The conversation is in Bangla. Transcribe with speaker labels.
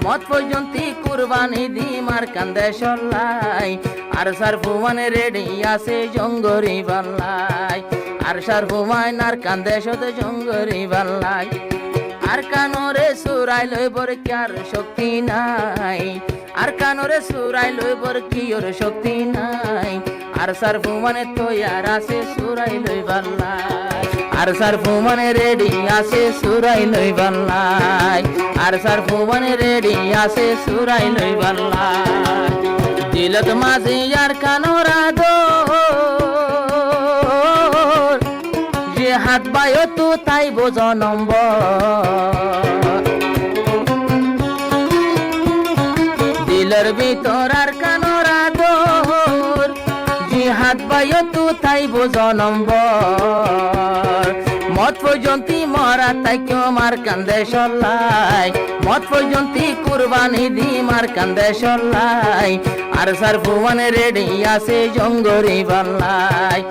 Speaker 1: মত পর্যন্তি কুরবানি দি মার কান্দে সল্লাই আর সার ফুমানে রেডি আছে জঙ্গরি বাল্লাই আর সার ফুমাইন আর কান্দে সতে জঙ্গরি বাল্লাই আর কানরে সুরাই লইবর কি আর শক্তি নাই আর কানরে সুরাই লইবর কি ওর শক্তি নাই আর সার ফুমানে তৈয়ার আছে সুরাই লই বাল্লাই আর সার ফুমানে রেডি আছে সুরাই লই বাল্লাই আর সার ফুমানে রেডি আছে সুরাই লই বাল্লাই দিলত মাঝি আর কানরা দো যে হাত বায়ো তো তাই বোঝ নম্বর দিলের ভিতর আর কানরা দোর যে হাত বায়ো তো তাই বোঝ নম্বর মত পর্যন্তি মরা তাই কেউ মার কান্দে সল্লাই মত পর্যন্তি কুরবানি দি মার কান্দে সল্লাই আর সার ফুমানে রেডি আছে জঙ্গরি বাল্লাই।